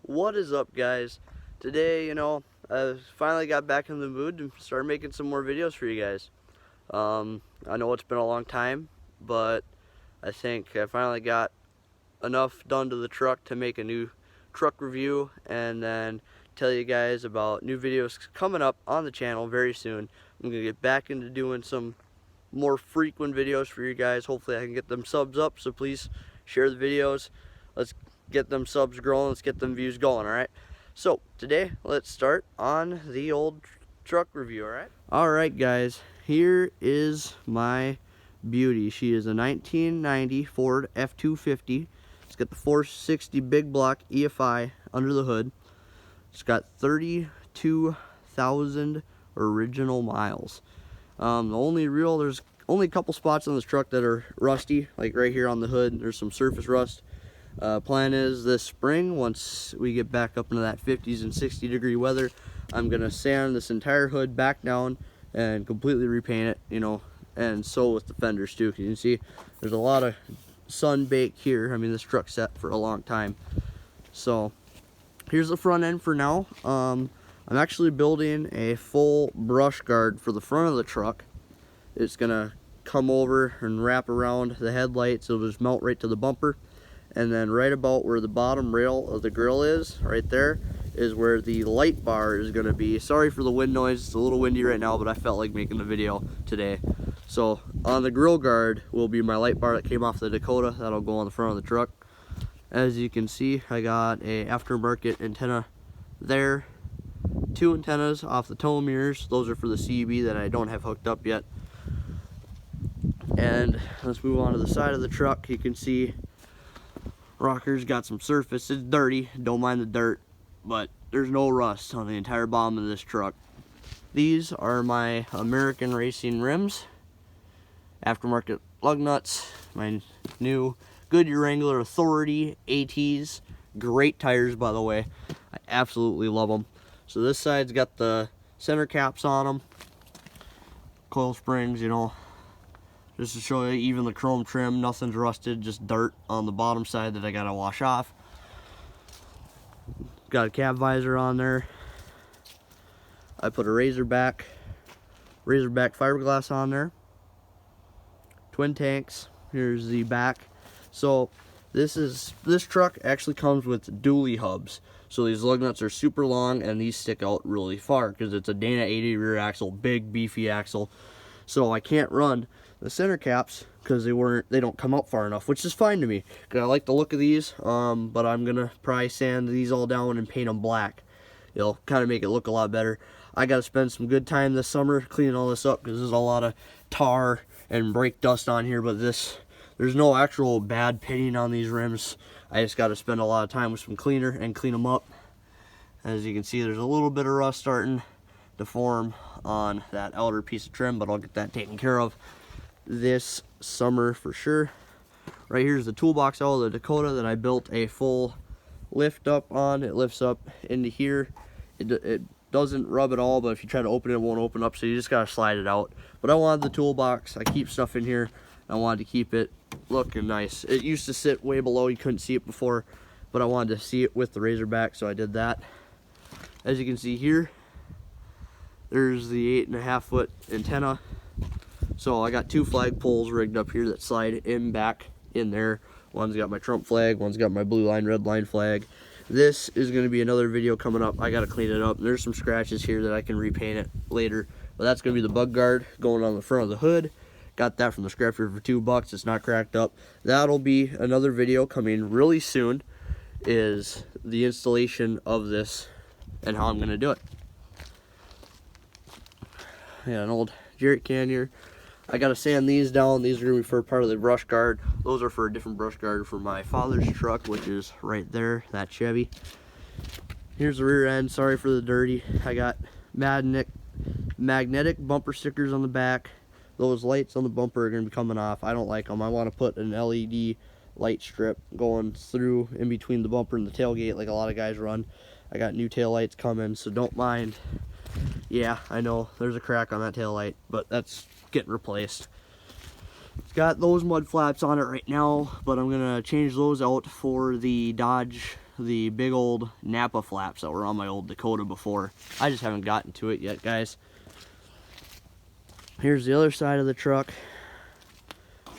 What is up, guys? Today, I finally got back in the mood to start making some more videos for you guys. I know it's been a long time, but I think I finally got enough done to the truck to make a new truck review and then tell you guys about new videos coming up on the channel very soon. I'm gonna get back into doing some more frequent videos for you guys. Hopefully I can get them subs up, so please share the videos. Let's get them subs growing, let's get them views going. Alright, so today let's start on the old truck review. Alright guys, here is my beauty. She is a 1990 Ford F-250. It's got the 460 big block EFI under the hood. It's got 32,000 original miles. There's only a couple spots on this truck that are rusty, like right here on the hood. There's some surface rust. Plan is this spring, once we get back up into that 50s and 60-degree weather, I'm gonna sand this entire hood back down and completely repaint it, and so with the fenders too. You can see there's a lot of sun bake here. I mean, this truck's set for a long time. So here's the front end for now. I'm actually building a full brush guard for the front of the truck. It's gonna come over and wrap around the headlights. It'll just mount right to the bumper, and then right about where the bottom rail of the grill is, right there, is where the light bar is gonna be. Sorry for the wind noise, it's a little windy right now, but I felt like making the video today. So on the grill guard will be my light bar that came off the Dakota. That'll go on the front of the truck. As you can see, I got a aftermarket antenna there. 2 antennas off the tow mirrors. Those are for the CB that I don't have hooked up yet. And let's move on to the side of the truck. You can see rocker's got some surface. It's dirty, don't mind the dirt, but there's no rust on the entire bottom of this truck. These are my American Racing rims, aftermarket lug nuts, my new Goodyear Wrangler Authority ATs. Great tires, by the way. I absolutely love them. So this side's got the center caps on them, coil springs, just to show you, even the chrome trim, nothing's rusted, just dirt on the bottom side that I gotta wash off. Got a cab visor on there. I put a Razorback fiberglass on there. Twin tanks. Here's the back. So this truck actually comes with dually hubs. So these lug nuts are super long and these stick out really far because it's a Dana 80 rear axle, big beefy axle. So I can't run the center caps because they don't come up far enough, which is fine to me because I like the look of these. But I'm gonna probably sand these all down and paint them black. It'll kind of make it look a lot better. I gotta spend some good time this summer cleaning all this up because there's a lot of tar and brake dust on here. But there's no actual bad pitting on these rims. I just gotta spend a lot of time with some cleaner and clean them up. As you can see, there's a little bit of rust starting to form on that outer piece of trim, but I'll get that taken care of this summer for sure. Right here's the toolbox out of the Dakota that I built a full lift up on. It lifts up into here. It doesn't rub at all, but if you try to open it, it won't open up, so you just gotta slide it out. But I wanted the toolbox. I keep stuff in here. I wanted to keep it looking nice. It used to sit way below, you couldn't see it before, but I wanted to see it with the Razorback, so I did that. As you can see here, there's the 8.5 foot antenna. So I got 2 flag poles rigged up here that slide in back in there. One's got my Trump flag, one's got my blue line, red line flag. This is going to be another video coming up. I got to clean it up. There's some scratches here that I can repaint it later. But that's going to be the bug guard going on the front of the hood. Got that from the scrapyard for $2. It's not cracked up. That'll be another video coming really soon, is the installation of this and how I'm going to do it. Yeah, an old jerry can here. I gotta sand these down. These are gonna be for part of the brush guard. Those are for a different brush guard for my father's truck, which is right there, that Chevy. Here's the rear end. Sorry for the dirty. I got magnetic bumper stickers on the back. Those lights on the bumper are gonna be coming off. I don't like them. I want to put an LED light strip going through in between the bumper and the tailgate like a lot of guys run. I got new tail lights coming, so don't mind. Yeah, I know there's a crack on that tail light, but that's getting replaced. It's got those mud flaps on it right now, but I'm gonna change those out for the Dodge the big old Napa flaps that were on my old Dakota before. I just haven't gotten to it yet, guys. Here's the other side of the truck.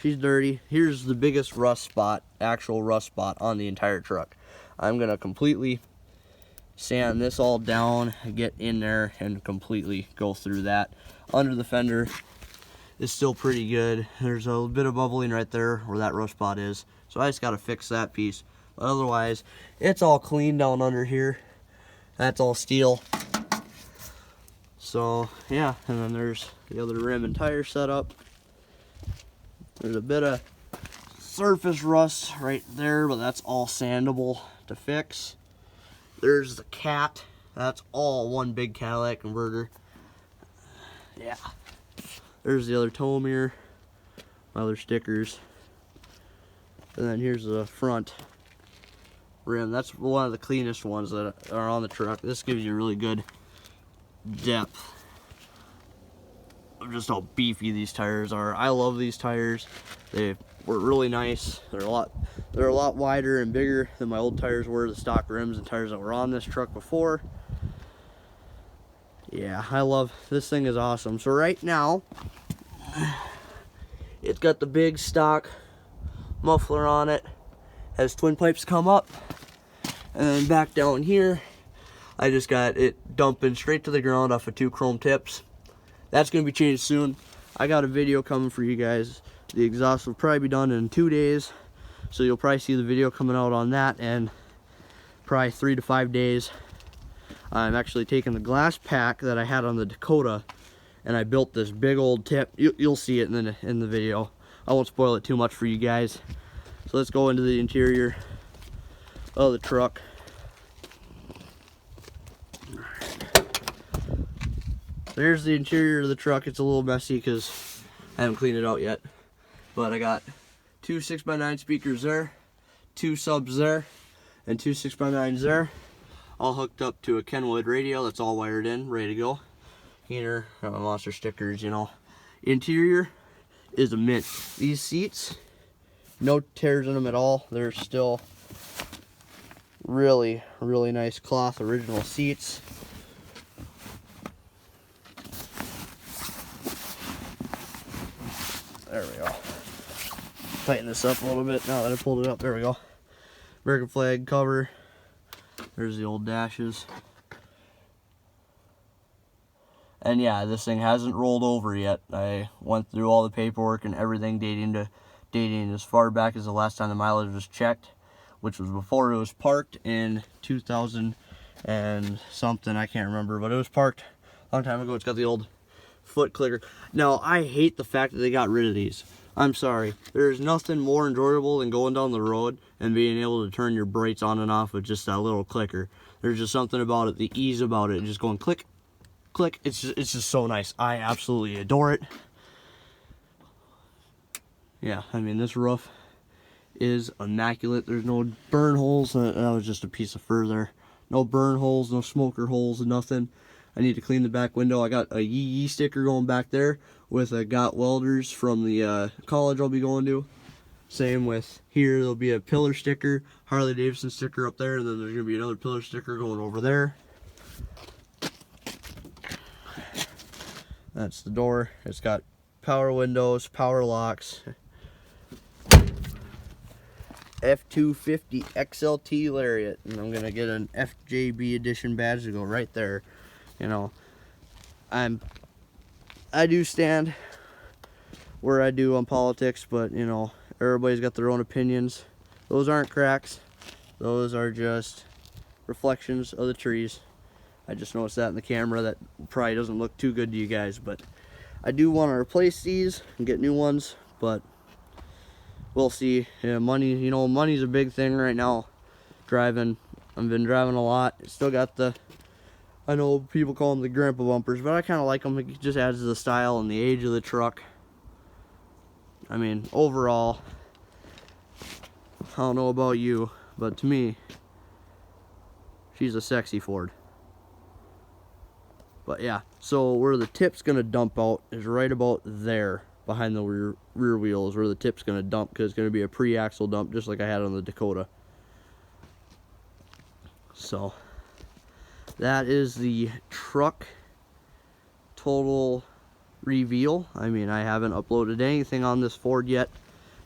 She's dirty. Here's the biggest rust spot, actual rust spot on the entire truck. I'm gonna completely sand this all down, get in there, and completely go through that. Under the fender is still pretty good. There's a little bit of bubbling right there where that rust spot is, so I just gotta fix that piece. But otherwise, it's all clean down under here. That's all steel. So yeah, and then there's the other rim and tire setup. There's a bit of surface rust right there, but that's all sandable to fix. There's the cat. That's all one big Cadillac converter. Yeah. There's the other tow mirror, my other stickers. And then here's the front rim. That's one of the cleanest ones that are on the truck. This gives you really good depth of just how beefy these tires are. I love these tires. They were really nice. They're a lot wider and bigger than my old tires were, the stock rims and tires that were on this truck before. Yeah, I love this thing. Is awesome. So right now it's got the big stock muffler on it, has twin pipes come up, and then back down here I just got it dumping straight to the ground off of 2 chrome tips. That's going to be changed soon. I got a video coming for you guys. The exhaust will probably be done in 2 days, so you'll probably see the video coming out on that, and probably 3 to 5 days I'm actually taking the glass pack that I had on the Dakota, and I built this big old tip. You'll see it in the video. I won't spoil it too much for you guys. So let's go into the interior of the truck. There's the interior of the truck. It's a little messy because I haven't cleaned it out yet. But I got 2 6x9 speakers there, 2 subs there, and 2 6x9s there. All hooked up to a Kenwood radio that's all wired in, ready to go. Heater, monster stickers, you know. Interior is a mint. These seats, no tears in them at all. They're still really, really nice cloth original seats. There we go. Tighten this up a little bit now that I pulled it up. There we go. American flag cover. There's the old dashes. And yeah, this thing hasn't rolled over yet. I went through all the paperwork and everything dating as far back as the last time the mileage was checked, which was before it was parked in 2000 and something, I can't remember, but it was parked a long time ago. It's got the old foot clicker. Now, I hate the fact that they got rid of these. I'm sorry. There's nothing more enjoyable than going down the road and being able to turn your brakes on and off with just that little clicker. There's just something about it, the ease about it, just going click, click. It's just so nice. I absolutely adore it. Yeah, I mean, this roof is immaculate. There's no burn holes. That was just a piece of fur there. No burn holes, no smoker holes, nothing. I need to clean the back window. I got a Yee sticker going back there with a Got Welders from the college I'll be going to. Same with here. There'll be a pillar sticker, Harley Davidson sticker up there, and then there's going to be another pillar sticker going over there. That's the door. It's got power windows, power locks. F250 XLT Lariat, and I'm gonna get an FJB edition badge to go right there. You know, I do stand where I do on politics, but you know, everybody's got their own opinions. Those aren't cracks. Those are just reflections of the trees. I just noticed that in the camera. That probably doesn't look too good to you guys, but I do want to replace these and get new ones, but we'll see. Yeah, money, you know, money's a big thing right now. Driving, I've been driving a lot. Still got the, I know people call them the grandpa bumpers, but I kind of like them. It just adds to the style and the age of the truck. I mean, overall, I don't know about you, but to me, she's a sexy Ford. But yeah, so where the tip's gonna dump out is right about there, behind the rear wheels, where the tip's gonna dump, because it's gonna be a pre-axle dump, just like I had on the Dakota. So that is the truck total reveal. I mean, I haven't uploaded anything on this Ford yet,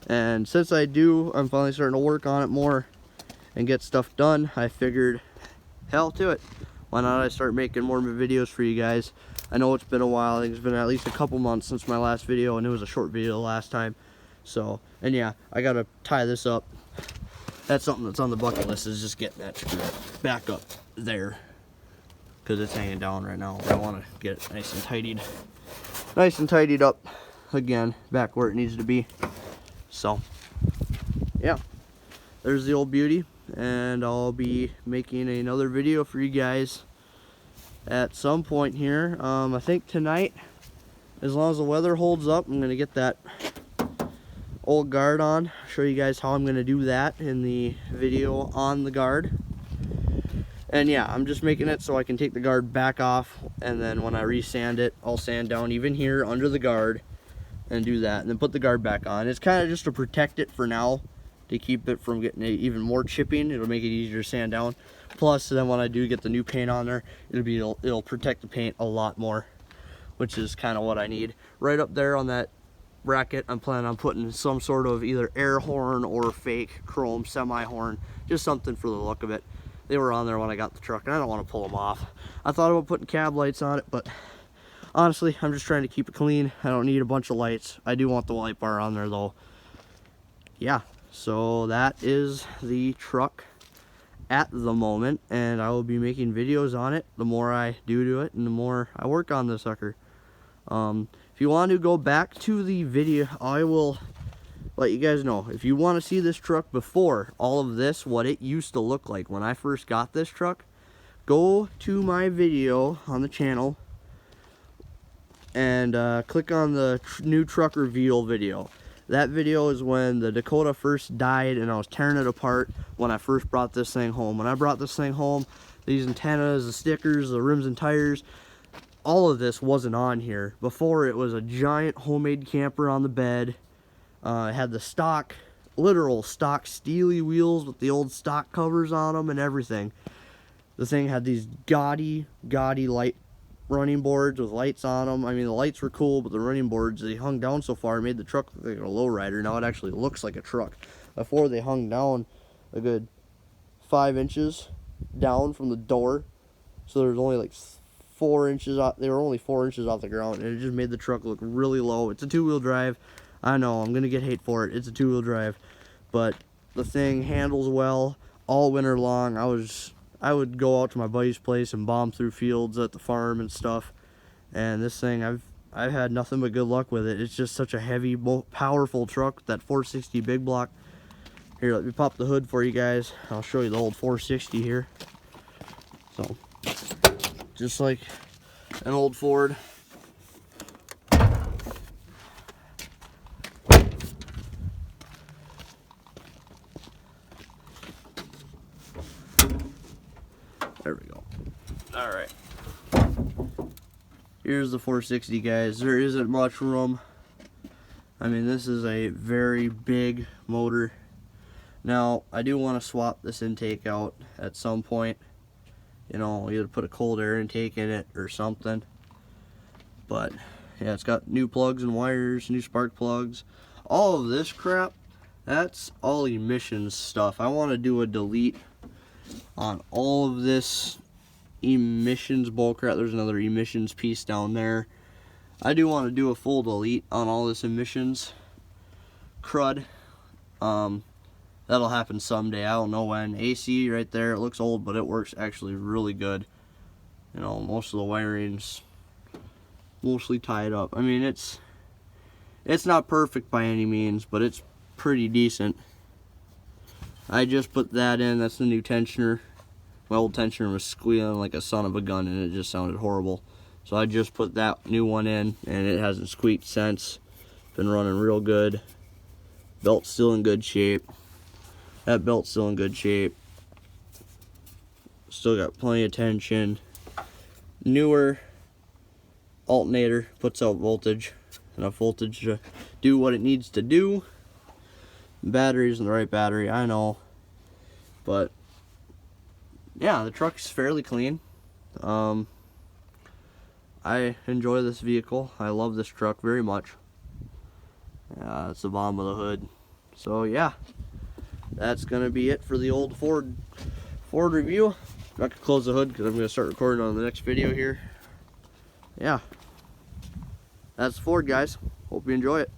and since I do, I'm finally starting to work on it more and get stuff done. I figured, hell to it, why not I start making more videos for you guys. I know it's been a while. I think it's been at least a couple months since my last video, and it was a short video last time. So, and yeah, I gotta tie this up. That's something that's on the bucket list, is just getting that screw back up there, because it's hanging down right now. I want to get it nice and tidied up again, back where it needs to be. So yeah, there's the old beauty, and I'll be making another video for you guys at some point here. I think tonight, as long as the weather holds up, I'm gonna get that old guard on, show you guys how I'm gonna do that in the video on the guard. And yeah, I'm just making it so I can take the guard back off, and then when I resand it, I'll sand down even here under the guard and do that, and then put the guard back on. It's kind of just to protect it for now, to keep it from getting even more chipping. It'll make it easier to sand down. Plus, then when I do get the new paint on there, it'll protect the paint a lot more, which is kind of what I need. Right up there on that bracket, I'm planning on putting some sort of either air horn or fake chrome semi horn, just something for the look of it. They were on there when I got the truck, and I don't want to pull them off. I thought about putting cab lights on it, but honestly, I'm just trying to keep it clean. I don't need a bunch of lights. I do want the light bar on there though. Yeah, so that is the truck at the moment, and I will be making videos on it the more I do to it and the more I work on this sucker. If you want to go back to the video, I will let you guys know. If you want to see this truck before all of this, what it used to look like when I first got this truck, go to my video on the channel and click on the new truck reveal video. That video is when the Dakota first died, and I was tearing it apart when I first brought this thing home. When I brought this thing home, these antennas, the stickers, the rims and tires, all of this wasn't on here. Before, it was a giant homemade camper on the bed. It had the stock, literal stock steely wheels with the old stock covers on them and everything. The thing had these gaudy light running boards with lights on them. I mean, the lights were cool, but the running boards, they hung down so far, it made the truck look like a lowrider. Now it actually looks like a truck. Before, they hung down a good 5 inches down from the door, so there was only like 4 inches off. They were only 4 inches off the ground, and it just made the truck look really low. It's a 2-wheel drive. I know I'm gonna get hate for it. It's a 2-wheel drive, but the thing handles well all winter long. I would go out to my buddy's place and bomb through fields at the farm and stuff, and this thing, I've had nothing but good luck with it. It's just such a heavy, powerful truck, that 460 big block. Here, let me pop the hood for you guys. I'll show you the old 460 here. So, just like an old Ford. There we go. Alright. Here's the 460, guys. There isn't much room. I mean, this is a very big motor. Now, I do want to swap this intake out at some point. You know, either put a cold air intake in it or something. But, yeah, it's got new plugs and wires, new spark plugs. All of this crap, that's all emissions stuff. I want to do a delete on all of this emissions bull crap. There's another emissions piece down there. I do want to do a full delete on all this emissions crud. That'll happen someday. I don't know when. AC right there, it looks old, but it works actually really good. You know, most of the wiring's mostly tied up. I mean, it's not perfect by any means, but it's pretty decent. I just put that in. That's the new tensioner. My old tensioner was squealing like a son of a gun, and it just sounded horrible. So I just put that new one in, and it hasn't squeaked since. Been running real good. Belt's still in good shape. That belt's still in good shape. Still got plenty of tension. Newer alternator, puts out voltage. Enough voltage to do what it needs to do. Battery isn't the right battery, I know. But yeah, the truck's fairly clean. I enjoy this vehicle. I love this truck very much. It's the bottom of the hood. So yeah, that's gonna be it for the old Ford review. I could close the hood because I'm gonna start recording on the next video here. Yeah, that's Ford, guys. Hope you enjoy it.